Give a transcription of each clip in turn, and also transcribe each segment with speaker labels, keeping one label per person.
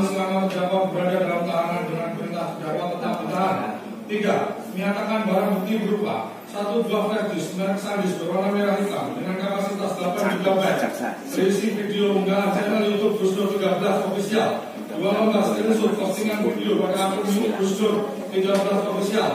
Speaker 1: Selama terdakwa berada dalam tahanan dengan perintah terdakwa tetap ditahan. 3. Menyatakan barang bukti berupa 1 buah flash disk merek SanDisk berwarna merah hitam dengan kapasitas 8 GB berisi video unggahan channel YouTube Gus Dur 13 Official. 2 lembar screenshot postingan video pada akun YouTube Gus Dur 13 Official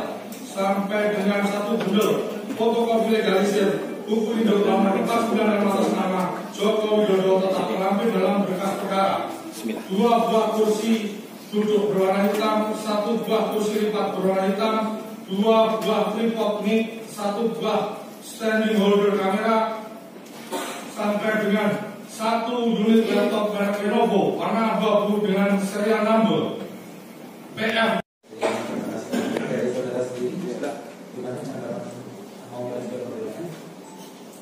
Speaker 1: sampai dengan 1 bundel fotokopi legalisir buku Indonesia kertas dan atas nama Joko Widodo tetap terlampir dalam berkas perkara. 2 buah kursi duduk berwarna hitam, 1 buah kursi lipat berwarna hitam, 2 buah tripod mic, 1 buah standing holder kamera, sampai dengan 1 unit laptop merek Lenovo warna abu-abu dengan serial number PF.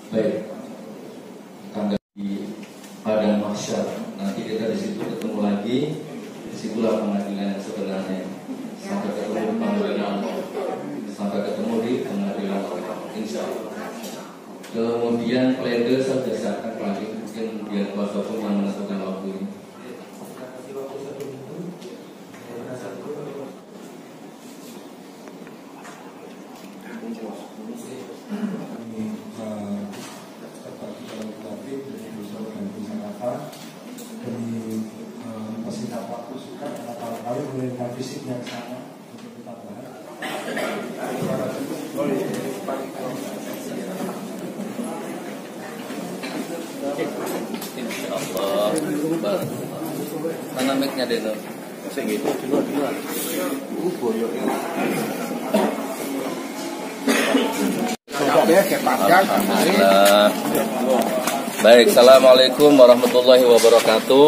Speaker 2: Baik, tanggapi pada mahsyar. Nanti kita di situ ketemu lagi. Disitulah pengadilan yang sebenarnya. Sampai ketemu di pengadilan, sampai ketemu di pengadilan, insya Allah. Kemudian pledoi saya sudah siapkan lagi. Mungkin biar kuasa hukum yang menentukan waktu ini.
Speaker 3: Dengan fisik yang sama untuk kita bahas.
Speaker 2: Insya Allah. Mana mic-nya Deno?
Speaker 3: Masih gitu, dua. Boyok ini.
Speaker 2: Alhamdulillah. Baik, assalamualaikum warahmatullahi wabarakatuh.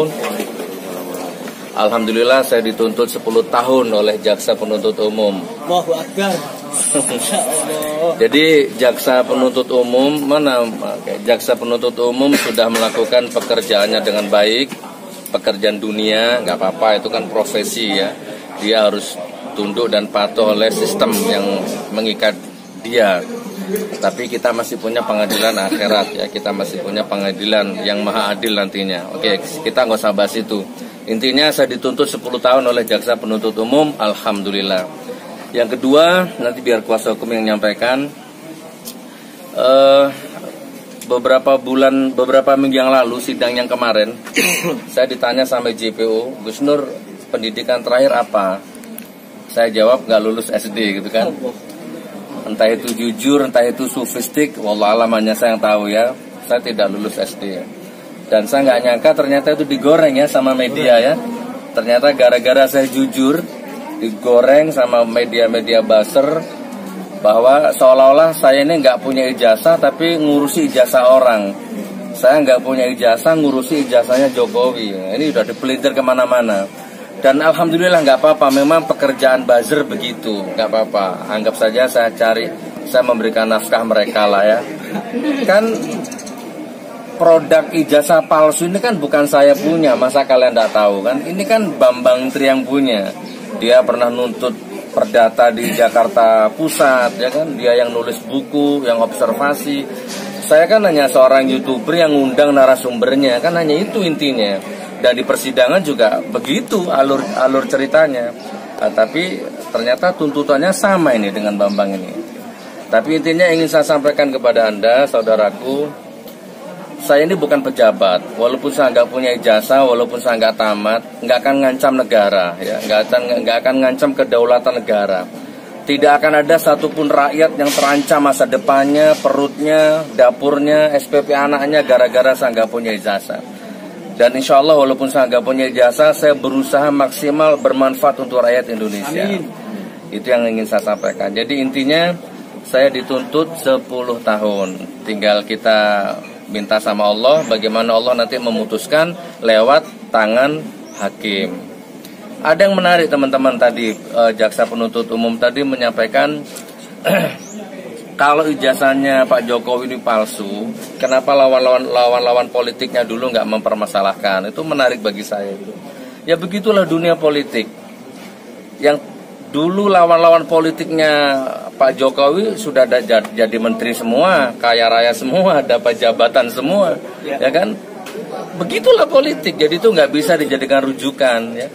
Speaker 2: Alhamdulillah saya dituntut 10 tahun oleh jaksa penuntut umum.
Speaker 4: Allahu Akbar.
Speaker 2: Jadi jaksa penuntut umum jaksa penuntut umum sudah melakukan pekerjaannya dengan baik, pekerjaan dunia, nggak apa-apa, itu kan profesi ya. Dia harus tunduk dan patuh oleh sistem yang mengikat dia. Tapi kita masih punya pengadilan akhirat ya, kita masih punya pengadilan yang maha adil nantinya. Oke, kita nggak usah bahas itu. Intinya saya dituntut 10 tahun oleh jaksa penuntut umum, alhamdulillah. Yang kedua, nanti biar kuasa hukum yang menyampaikan. Beberapa minggu yang lalu, sidang yang kemarin, saya ditanya sama JPO, Gus Nur, pendidikan terakhir apa? Saya jawab nggak lulus SD gitu kan. Entah itu jujur, entah itu sufistik, wallah alam, hanya saya yang tahu ya. Saya tidak lulus SD ya. Dan saya nggak nyangka ternyata itu digoreng ya sama media ya. Ternyata gara-gara saya jujur, digoreng sama media-media buzzer, bahwa seolah-olah saya ini nggak punya ijazah tapi ngurusi ijazah orang. Saya nggak punya ijazah, ngurusi ijazahnya Jokowi. Ini udah dipelintir kemana-mana. Dan alhamdulillah nggak apa-apa, memang pekerjaan buzzer begitu, nggak apa-apa. Anggap saja saya memberikan nafkah mereka lah ya. Kan produk ijazah palsu ini kan bukan saya punya, masa kalian tidak tahu kan? Ini kan Bambang Tri yang punya. Dia pernah nuntut perdata di Jakarta Pusat, ya kan? Dia yang nulis buku, yang observasi. Saya kan hanya seorang YouTuber yang ngundang narasumbernya, kan hanya itu intinya. Dan di persidangan juga begitu alur ceritanya. Nah, tapi ternyata tuntutannya sama ini dengan Bambang ini. Tapi intinya ingin saya sampaikan kepada Anda, saudaraku, saya ini bukan pejabat, walaupun saya nggak punya ijazah, walaupun saya nggak tamat, nggak akan ngancam negara, ya, nggak akan ngancam kedaulatan negara. Tidak akan ada satupun rakyat yang terancam masa depannya, perutnya, dapurnya, SPP anaknya gara-gara saya nggak punya ijazah. Dan insya Allah walaupun saya nggak punya ijazah, saya berusaha maksimal bermanfaat untuk rakyat Indonesia.
Speaker 3: Amin.
Speaker 2: Itu yang ingin saya sampaikan. Jadi intinya saya dituntut 10 tahun. Tinggal kita minta sama Allah bagaimana Allah nanti memutuskan lewat tangan hakim. Ada yang menarik teman-teman tadi, jaksa penuntut umum tadi menyampaikan kalau ijazahnya Pak Jokowi ini palsu, kenapa lawan-lawan politiknya dulu nggak mempermasalahkan? Itu menarik bagi saya. Ya begitulah dunia politik. Yang dulu lawan-lawan politiknya Pak Jokowi sudah ada jadi menteri semua, kaya raya semua, dapat jabatan semua, ya kan? Begitulah politik. Jadi itu nggak bisa dijadikan rujukan, ya.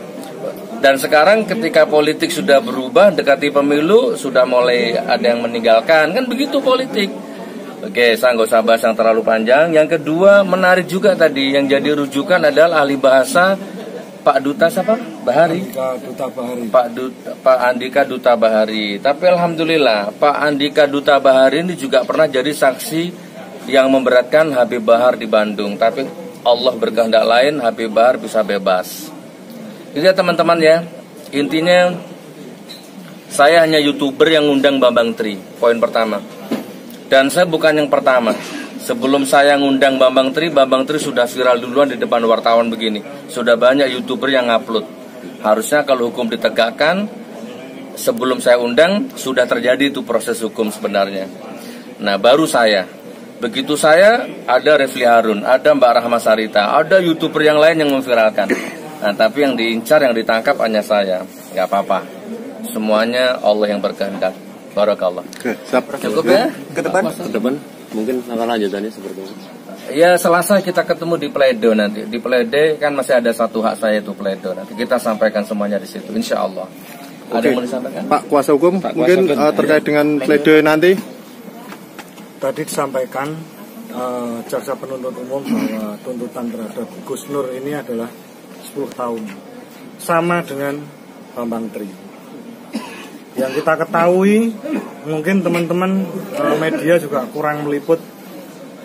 Speaker 2: Dan sekarang ketika politik sudah berubah, dekati pemilu, sudah mulai ada yang meninggalkan, kan begitu politik. Oke, saya nggak usah bahas yang terlalu panjang. Yang kedua, menarik juga tadi, yang jadi rujukan adalah ahli bahasa Pak Duta siapa? Bahari.
Speaker 3: Duta Bahari.
Speaker 2: Pak Andika Duta Bahari. Tapi alhamdulillah, Pak Andika Duta Bahari ini juga pernah jadi saksi yang memberatkan Habib Bahar di Bandung. Tapi Allah berkehendak lain, Habib Bahar bisa bebas. Jadi ya teman-teman ya, intinya saya hanya YouTuber yang ngundang Bambang Tri, poin pertama. Dan saya bukan yang pertama. Sebelum saya ngundang Bambang Tri sudah viral duluan di depan wartawan begini. Sudah banyak YouTuber yang ngupload. Harusnya kalau hukum ditegakkan, sebelum saya undang, sudah terjadi itu proses hukum sebenarnya. Nah baru saya. Begitu saya, ada Refli Harun, ada Mbak Rahma Sarita, ada YouTuber yang lain yang memviralkan. Nah, tapi yang diincar, yang ditangkap hanya saya. Gak apa-apa. Semuanya Allah yang berkehendak. Barakallah. Cukup ya?
Speaker 3: Ke depan mungkin akan lanjutannya seperti itu.
Speaker 2: Ya Selasa kita ketemu di Pleido nanti. Di Pleido kan masih ada satu hak saya itu Pleido. Nanti kita sampaikan semuanya di situ. Insya Allah. Ada yang mau disampaikan?
Speaker 4: Pak Kuasa Hukum, mungkin terkait dengan Pleido nanti.
Speaker 5: Tadi disampaikan jaksa penuntut umum bahwa tuntutan terhadap Gus Nur ini adalah 10 tahun, sama dengan Bambang Tri. Yang kita ketahui, mungkin teman-teman media juga kurang meliput,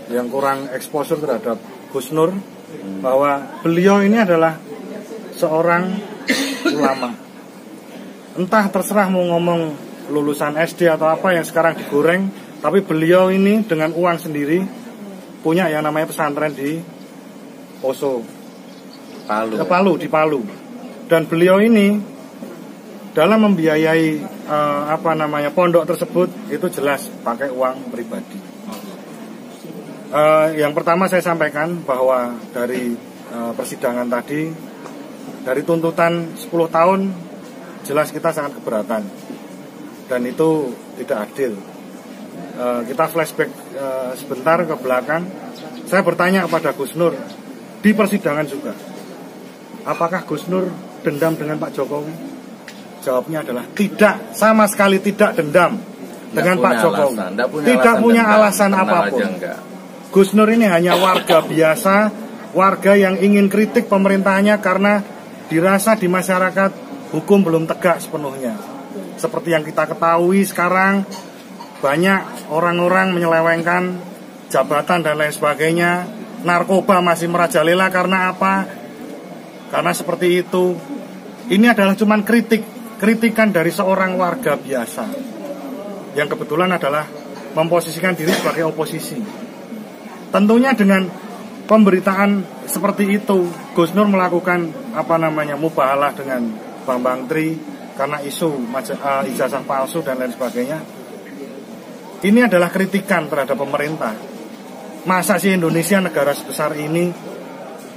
Speaker 5: yang kurang exposure terhadap Gus Nur, bahwa beliau ini adalah seorang ulama. Entah terserah mau ngomong lulusan SD atau apa yang sekarang digoreng, tapi beliau ini dengan uang sendiri punya yang namanya pesantren di Poso. Di Palu. Dan beliau ini dalam membiayai pondok tersebut itu jelas pakai uang pribadi. Yang pertama saya sampaikan bahwa dari persidangan tadi, dari tuntutan 10 tahun jelas kita sangat keberatan dan itu tidak adil. Kita flashback sebentar ke belakang. Saya bertanya kepada Gus Nur di persidangan juga, apakah Gus Nur dendam dengan Pak Jokowi? Jawabnya adalah tidak, sama sekali tidak dendam dengan Pak Jokowi. Tidak punya alasan apapun. Gus Nur ini hanya warga biasa, warga yang ingin kritik pemerintahnya karena dirasa di masyarakat hukum belum tegak sepenuhnya. Seperti yang kita ketahui sekarang, banyak orang-orang menyelewengkan jabatan dan lain sebagainya. Narkoba masih merajalela karena apa? Karena seperti itu. Ini adalah cuman kritikan dari seorang warga biasa yang kebetulan adalah memposisikan diri sebagai oposisi. Tentunya dengan pemberitaan seperti itu, Gus Nur melakukan mubahalah dengan Bambang Tri karena isu ijazah palsu dan lain sebagainya. Ini adalah kritikan terhadap pemerintah. Masa sih Indonesia, negara sebesar ini,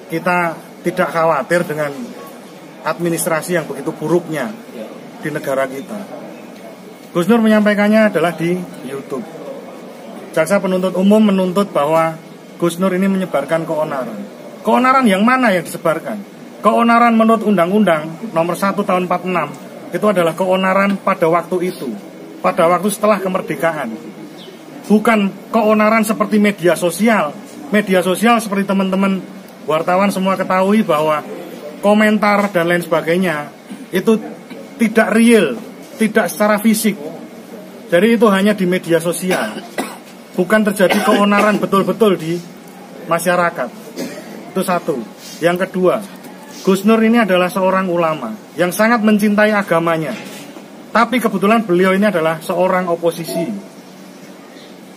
Speaker 5: kita tidak khawatir dengan administrasi yang begitu buruknya di negara kita. Gus Nur menyampaikannya adalah di YouTube. Jaksa penuntut umum menuntut bahwa Gus Nur ini menyebarkan keonaran. Keonaran yang mana yang disebarkan? Keonaran menurut Undang-Undang nomor 1 tahun 46 itu adalah keonaran pada waktu itu, pada waktu setelah kemerdekaan. Bukan keonaran seperti media sosial. Media sosial seperti teman-teman wartawan semua ketahui bahwa komentar dan lain sebagainya itu tidak real, tidak secara fisik. Jadi itu hanya di media sosial. Bukan terjadi keonaran betul-betul di masyarakat. Itu satu. Yang kedua, Gus Nur ini adalah seorang ulama yang sangat mencintai agamanya. Tapi kebetulan beliau ini adalah seorang oposisi.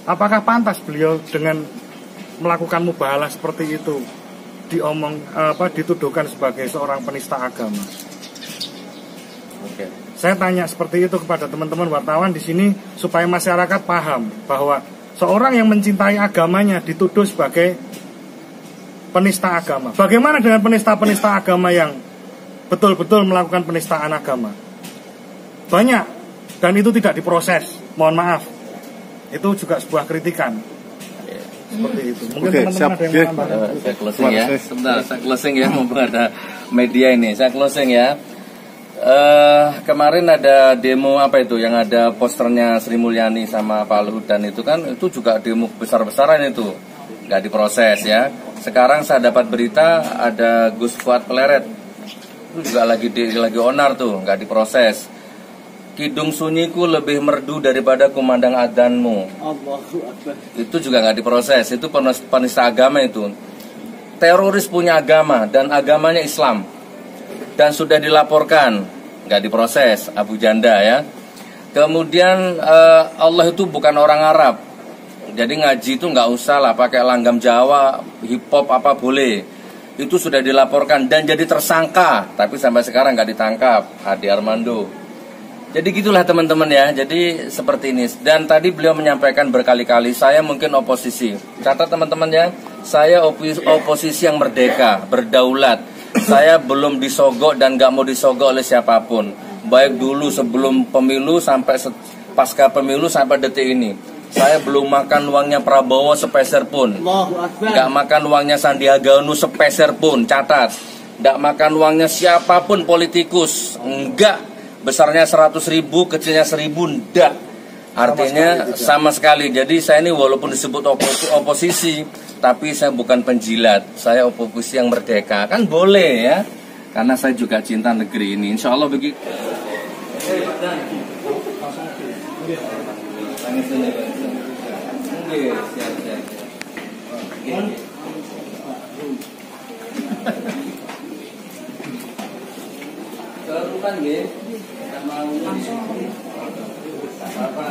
Speaker 5: Apakah pantas beliau dengan melakukan mubahalah seperti itu dituduhkan sebagai seorang penista agama?
Speaker 2: Oke.
Speaker 5: Saya tanya seperti itu kepada teman-teman wartawan di sini supaya masyarakat paham bahwa seorang yang mencintai agamanya dituduh sebagai penista agama. Bagaimana dengan penista-penista agama yang betul-betul melakukan penistaan agama? Banyak, dan itu tidak diproses. Mohon maaf. Itu juga sebuah kritikan. Seperti itu. Mungkin
Speaker 4: Oke,
Speaker 5: teman-teman
Speaker 4: siap.
Speaker 5: ada yang
Speaker 4: Oke.
Speaker 5: menambahkan.
Speaker 2: Saya closing ya. Sebentar, saya closing ya. Mumpung ada media ini. Saya closing ya. Kemarin ada demo apa itu yang ada posternya Sri Mulyani sama Pak Luhut dan itu kan itu juga demo besar-besaran itu nggak diproses ya. Sekarang saya dapat berita ada Gus Fuad Peleret itu juga lagi onar tuh nggak diproses. Kidung sunyiku lebih merdu daripada kumandang adzanmu. Itu juga nggak diproses. Itu penista agama itu. Teroris punya agama dan agamanya Islam. Dan sudah dilaporkan, nggak diproses, Abu Janda ya. Kemudian Allah itu bukan orang Arab, jadi ngaji itu nggak usah lah pakai langgam Jawa, hip hop apa boleh. Itu sudah dilaporkan dan jadi tersangka, tapi sampai sekarang nggak ditangkap, Adi Armando. Jadi gitulah teman-teman ya. Jadi seperti ini. Dan tadi beliau menyampaikan berkali-kali, saya mungkin oposisi. Catat teman-teman ya, saya oposisi yang merdeka, berdaulat. Saya belum disogok dan gak mau disogok oleh siapapun. Baik dulu sebelum pemilu sampai pasca pemilu sampai detik ini. Saya belum makan uangnya Prabowo sepeser pun. Gak makan uangnya Sandiaga Uno sepeser pun. Catat. Gak makan uangnya siapapun politikus. Enggak. Besarnya 100.000, kecilnya 1.000. Enggak. Artinya sama sekali. Jadi saya ini walaupun disebut oposisi, tapi saya bukan penjilat. Saya oposisi yang merdeka. Kan boleh ya. Karena saya juga cinta negeri ini. Insya Allah begitu. Bukan gitu. Sama apa?